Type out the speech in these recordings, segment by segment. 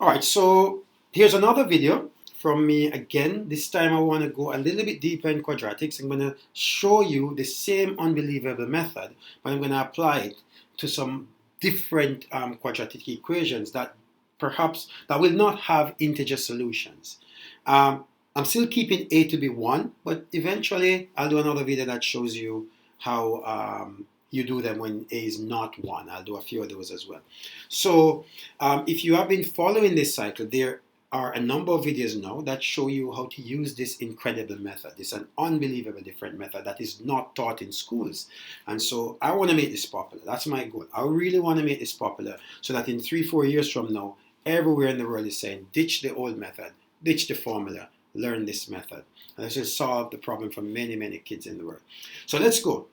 Alright, so here's another video from me again. This time I want to go a little bit deeper in quadratics. I'm going to show you the same unbelievable method, but I'm going to apply it to some different quadratic equations that perhaps that will not have integer solutions. I'm still keeping a to be 1, but eventually I'll do another video that shows you how you do them when a is not 1. I'll do a few of those as well. So if you have been following this cycle, there are a number of videos now that show you how to use this incredible method. It's an unbelievable different method that is not taught in schools. And so I want to make this popular. That's my goal. I really want to make this popular so that in 3-4 years from now, everywhere in the world is saying, ditch the old method, ditch the formula, learn this method. And this will solve the problem for many, many kids in the world. So let's go.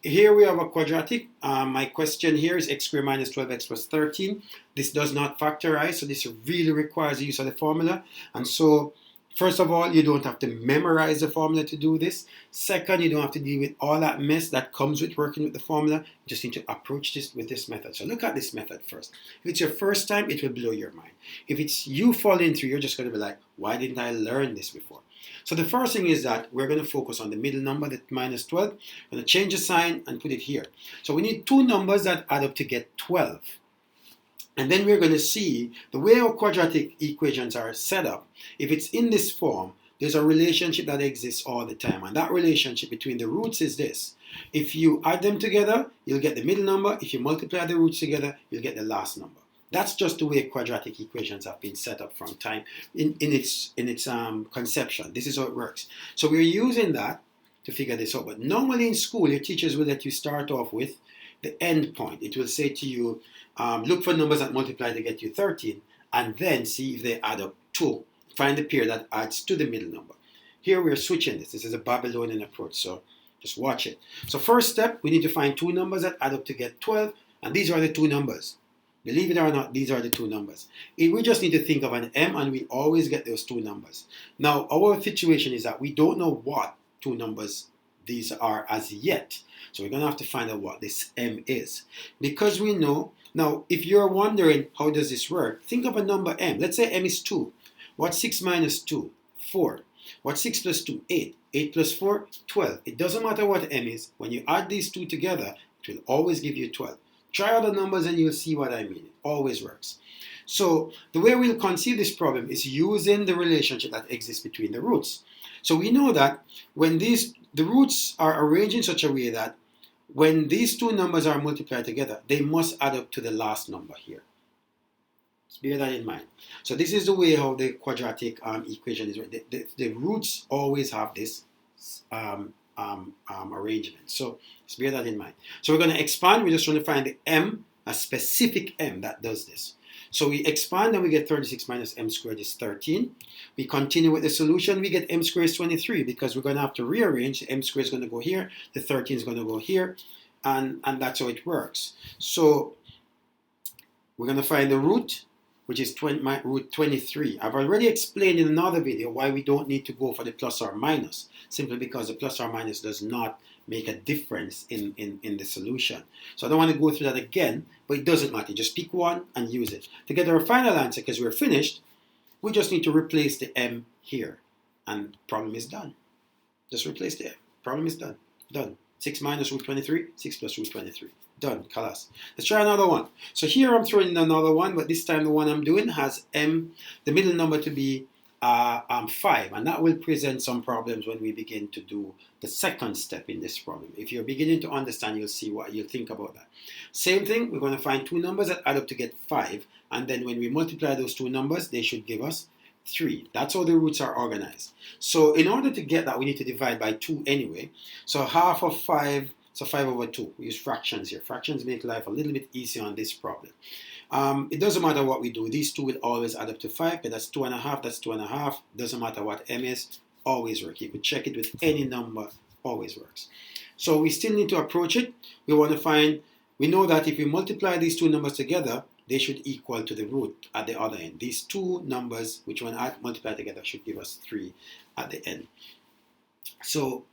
Here we have a quadratic. My question here is x squared minus 12x plus 13. This does not factorize, so this really requires the use of the formula. And so, first of all, you don't have to memorize the formula to do this. Second, you don't have to deal with all that mess that comes with working with the formula. You just need to approach this with this method. So look at this method first. If it's your first time, it will blow your mind. If it's you falling through, you're just going to be like, why didn't I learn this before? So the first thing is that we're going to focus on the middle number, the minus 12. We're going to change the sign and put it here. So we need two numbers that add up to get 12. And then we're going to see the way our quadratic equations are set up. If it's in this form, there's a relationship that exists all the time. And that relationship between the roots is this. If you add them together, you'll get the middle number. If you multiply the roots together, you'll get the last number. That's just the way quadratic equations have been set up from time in its conception. This is how it works. So we're using that to figure this out. But normally in school, your teachers will let you start off with the end point. It will say to you, look for numbers that multiply to get you 13, and then see if they add up to. Find the pair that adds to the middle number. Here we're switching this. This is a Babylonian approach, so just watch it. So first step, we need to find two numbers that add up to get 12, and these are the two numbers. Believe it or not, these are the two numbers. We just need to think of an m, and we always get those two numbers. Now, our situation is that we don't know what two numbers these are as yet. So we're going to have to find out what this m is. Because we know, now if you're wondering how does this work, think of a number m. Let's say m is 2. What's 6 minus 2? 4. What's 6 plus 2? 8. 8 plus 4? 12. It doesn't matter what m is. When you add these two together, it will always give you 12. Try other numbers and you'll see what I mean. It always works. So the way we'll conceive this problem is using the relationship that exists between the roots. So we know that when the roots are arranged in such a way that when these two numbers are multiplied together, they must add up to the last number here. Just bear that in mind. So this is the way how the quadratic equation is. The roots always have this arrangement. So let's bear that in mind. So we're going to expand. We're just trying to find the m, a specific m that does this. So we expand and we get 36 minus m squared is 13. We continue with the solution. We get m squared is 23 because we're going to have to rearrange. The m squared is going to go here. The 13 is going to go here. And that's how it works. So we're going to find the root, which is root 23. I've already explained in another video why we don't need to go for the plus or minus, simply because the plus or minus does not make a difference in the solution. So I don't want to go through that again, but it doesn't matter. Just pick one and use it. To get our final answer, because we're finished, we just need to replace the m here. And problem is done. Just replace the m. Problem is done. Done. 6 minus root 23, 6 plus root 23. Done. Kalas. Let's try another one. So here I'm throwing in another one, but this time the one I'm doing has m, the middle number to be 5, and that will present some problems when we begin to do the second step in this problem. If you're beginning to understand, you'll see what you'll think about that. Same thing, we're going to find two numbers that add up to get 5, and then when we multiply those two numbers, they should give us 3. That's how the roots are organized. So in order to get that, we need to divide by 2 anyway. So half of 5, so 5 over 2. We use fractions here. Fractions make life a little bit easier on this problem. It doesn't matter what we do. These two will always add up to 5. Okay, that's 2.5. That's 2.5. Doesn't matter what m is. Always work. You could check it with any number. Always works. So we still need to approach it. We want to find, we know that if we multiply these two numbers together, they should equal to the root at the other end. These two numbers, which when multiplied together, should give us 3 at the end. So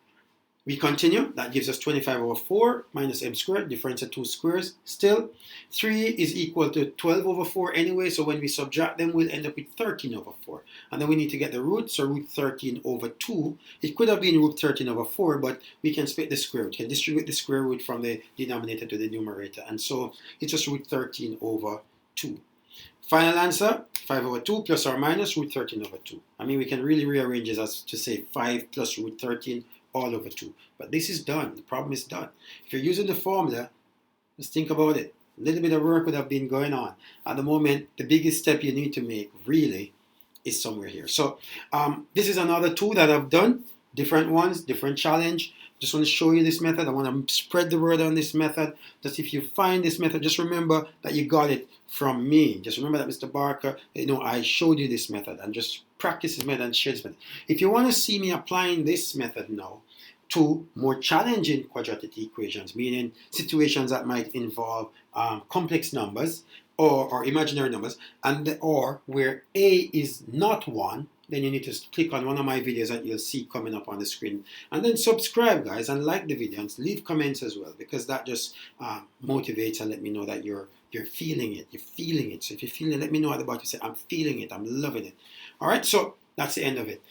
We continue. That gives us 25 over 4 minus m squared, difference of two squares. Still, 3 is equal to 12 over 4 anyway, so when we subtract them, we'll end up with 13 over 4. And then we need to get the root, so root 13 over 2. It could have been root 13 over 4, but we can split the square root. We can distribute the square root from the denominator to the numerator. And so it's just root 13 over 2. Final answer, 5 over 2 plus or minus root 13 over 2. I mean, we can really rearrange this as to say 5 plus root 13 all over 2. But this is done. The problem is done. If you're using the formula, just think about it. A little bit of work would have been going on. At the moment, the biggest step you need to make really is somewhere here. So this is another tool that I've done. Different ones, different challenge. Just want to show you this method. I want to spread the word on this method. Just if you find this method, just remember that you got it from me. Just remember that Mr. Barker, I showed you this method, and just practice this method and share this method. If you want to see me applying this method now to more challenging quadratic equations, meaning situations that might involve complex numbers or imaginary numbers, or where a is not 1, then you need to click on one of my videos that you'll see coming up on the screen. And then subscribe, guys, and like the video, and leave comments as well, because that just motivates and let me know that you're feeling it. You're feeling it. So if you feel it, let me know at the bottom. Say, I'm feeling it. I'm loving it. All right, so that's the end of it.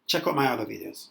Check out my other videos.